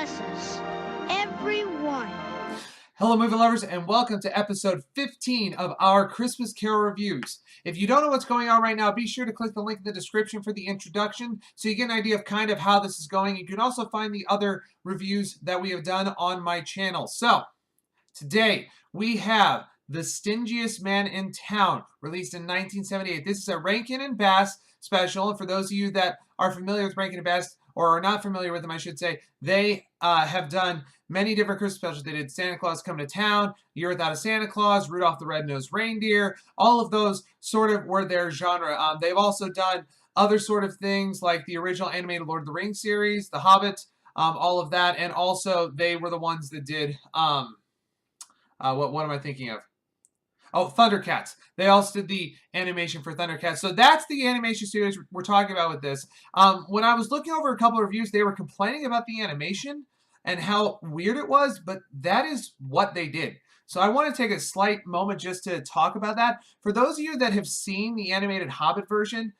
bless us, everyone. Hello, movie lovers, and welcome to episode 15 of our Christmas Carol reviews. If you don't know what's going on right now, be sure to click the link in the description for the introduction so you get an idea of kind of how this is going. You can also find the other reviews that we have done on my channel. So, today we have The Stingiest Man in Town, released in 1978. This is a Rankin and Bass special, and for those of you that are familiar with Rankin and Bass, or are not familiar with them, I should say, they have done many different Christmas specials. They did Santa Claus Coming to Town, Year Without a Santa Claus, Rudolph the Red-Nosed Reindeer. All of those sort of were their genre. They've also done other sort of things like the original animated Lord of the Rings series, The Hobbit, all of that. And also they were the ones that did, what am I thinking of? Oh, Thundercats. They also did the animation for Thundercats. So that's the animation series we're talking about with this. When I was looking over a couple of reviews, they were complaining about the animation and how weird it was, but that is what they did. So I want to take a slight moment just to talk about that. For those of you that have seen the animated Hobbit version,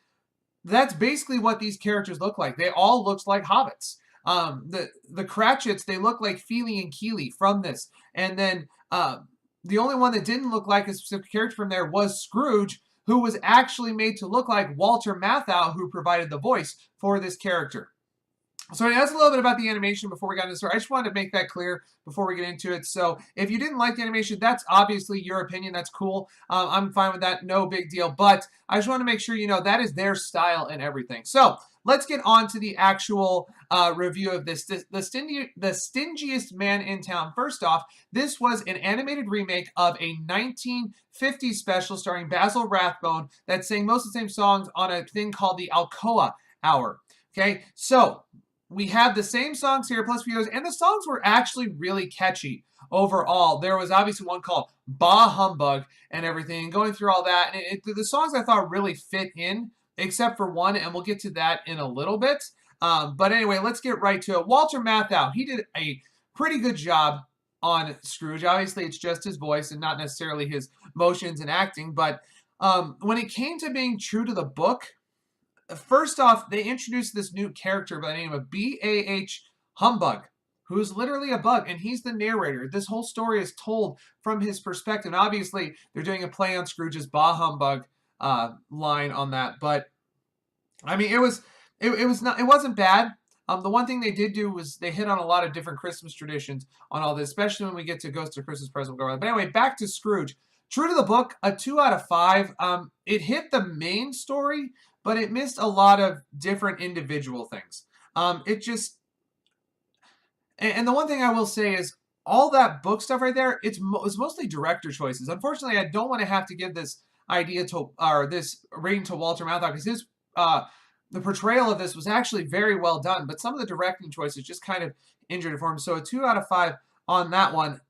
that's basically what these characters look like. They all look like hobbits. The Cratchits, they look like Feely and Keely from this. And then the only one that didn't look like a specific character from there was Scrooge, who was actually made to look like Walter Matthau, who provided the voice for this character. So that's a little bit about the animation before we got into the story. I just wanted to make that clear before we get into it. So if you didn't like the animation, that's obviously your opinion. That's cool. I'm fine with that. No big deal. But I just want to make sure you know that is their style and everything. So let's get on to the actual review of this. The Stingiest Man in Town. First off, this was an animated remake of a 1950s special starring Basil Rathbone that sang most of the same songs on a thing called the Alcoa Hour. Okay, so we have the same songs here, plus videos, and the songs were actually really catchy overall. There was obviously one called Bah Humbug and everything, and going through all that. And the songs I thought really fit in, except for one, and we'll get to that in a little bit. But anyway, let's get right to it. Walter Matthau, he did a pretty good job on Scrooge. Obviously, it's just his voice and not necessarily his motions and acting. But when it came to being true to the book, first off, they introduced this new character by the name of B.A.H. Humbug, who is literally a bug, and he's the narrator. This whole story is told from his perspective. And obviously, they're doing a play on Scrooge's Bah Humbug line on that. But I mean, it wasn't bad. The one thing they did do was they hit on a lot of different Christmas traditions on all this, especially when we get to Ghost of Christmas Present. We'll go around. But anyway, back to Scrooge. True to the book, a 2 out of 5. It hit the main story, but it missed a lot of different individual things. It just, and the one thing I will say is all that book stuff right there, it's mostly director choices. Unfortunately, I don't want to have to give this idea to, or this rating to Walter Matthau, because his, the portrayal of this was actually very well done, but some of the directing choices just kind of injured it for him. So a 2 out of 5 on that one.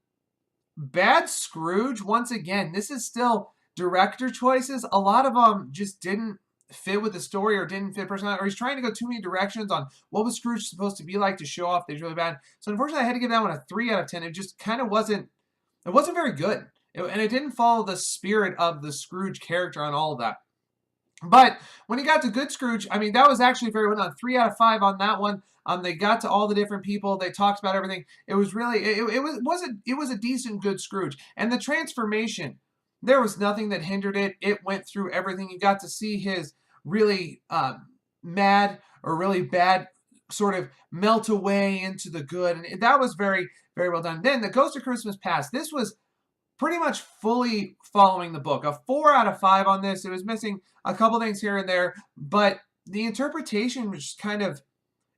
Bad Scrooge, once again, this is still director choices. A lot of them just didn't fit with the story or didn't fit personality, or he's trying to go too many directions on what was Scrooge supposed to be like to show off that he's really bad. So unfortunately, I had to give that one a 3 out of 10. It just kind of wasn't very good. And it didn't follow the spirit of the Scrooge character on all of that. But when he got to Good Scrooge, I mean, that was actually very well done. 3 out of 5 on that one. They got to all the different people. They talked about everything. It was really, it was a decent Good Scrooge. And the transformation, there was nothing that hindered it. It went through everything. You got to see his really mad or really bad sort of melt away into the good. And that was very, very well done. Then the Ghost of Christmas Past. This was pretty much fully following the book. A 4 out of 5 on this. It was missing a couple things here and there, but the interpretation was just kind of,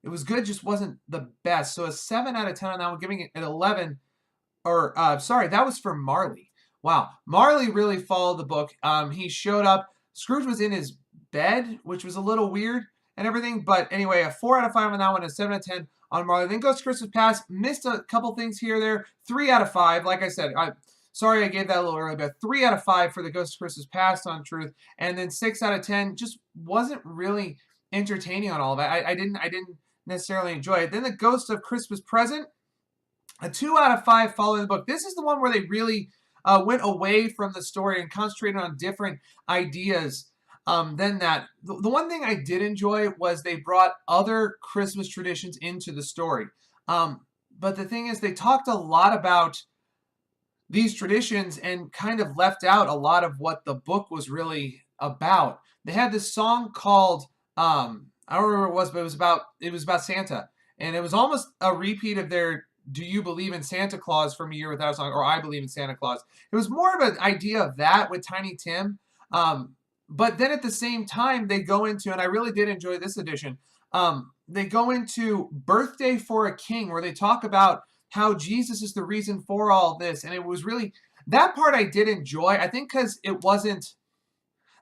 it was good, just wasn't the best. So a 7 out of 10 on that one, giving it an 11. Or, sorry, that was for Marley. Wow. Marley really followed the book. He showed up. Scrooge was in his bed, which was a little weird and everything. But anyway, a 4 out of 5 on that one, a 7 out of 10 on Marley. Then Ghost of Christmas Past. Missed a couple things here or there. 3 out of 5. Like I said, sorry I gave that a little early, but 3 out of 5 for the Ghost of Christmas Past on Truth. And then 6 out of 10 just wasn't really entertaining on all of it. I didn't necessarily enjoy it. Then the Ghost of Christmas Present. A 2 out of 5 following the book. This is the one where they really went away from the story and concentrated on different ideas than that. The one thing I did enjoy was they brought other Christmas traditions into the story. but the thing is, they talked a lot about these traditions and kind of left out a lot of what the book was really about. They had this song called I don't remember what it was, but it was about Santa, and it was almost a repeat of their "Do you believe in Santa Claus" from A Year Without a Song, or "I Believe in Santa Claus." It was more of an idea of that with Tiny Tim, but then at the same time they go into, and I really did enjoy this edition. They go into "Birthday for a King," where they talk about how Jesus is the reason for all this. And it was really, that part I did enjoy. I think because it wasn't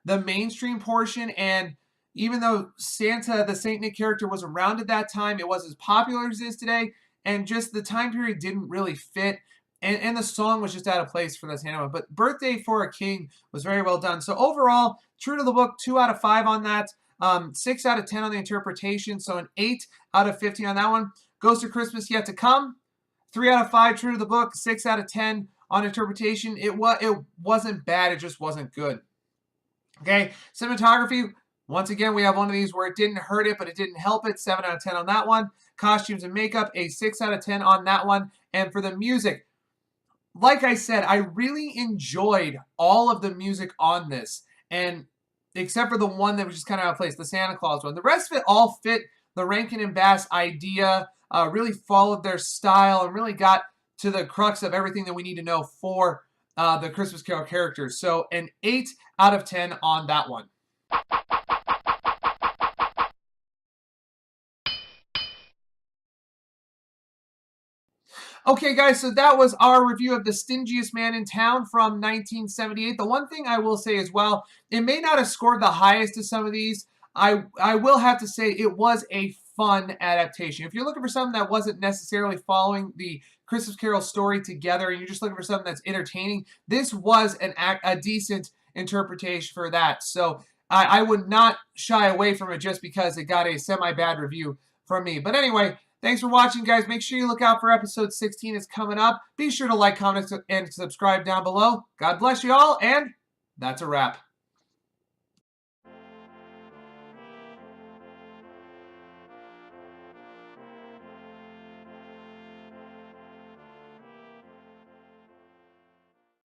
the mainstream portion. And even though Santa, the Saint Nick character, was around at that time, it wasn't as popular as it is today. And just the time period didn't really fit. And the song was just out of place for this Hannah. But "Birthday for a King" was very well done. So overall, true to the book, 2 out of 5 on that. 6 out of 10 on the interpretation. So an 8 out of 15 on that one. Ghost of Christmas Yet to Come. 3 out of 5 true to the book, 6 out of 10 on interpretation. It wasn't bad, it just wasn't good. Okay, cinematography, once again, we have one of these where it didn't hurt it, but it didn't help it. 7 out of 10 on that one. Costumes and makeup, a 6 out of 10 on that one. And for the music, like I said, I really enjoyed all of the music on this. And except for the one that was just kind of out of place, the Santa Claus one. The rest of it all fit the Rankin and Bass idea, really followed their style, and really got to the crux of everything that we need to know for the Christmas Carol characters. So an 8 out of 10 on that one. Okay, guys, so that was our review of The Stingiest Man in Town from 1978. The one thing I will say as well, it may not have scored the highest of some of these. I will have to say it was a fun adaptation. If you're looking for something that wasn't necessarily following the Christmas Carol story together and you're just looking for something that's entertaining, this was a decent interpretation for that. So I would not shy away from it just because it got a semi-bad review from me. But anyway, thanks for watching, guys. Make sure you look out for episode 16. It's coming up. Be sure to like, comment, and subscribe down below. God bless you all, and that's a wrap.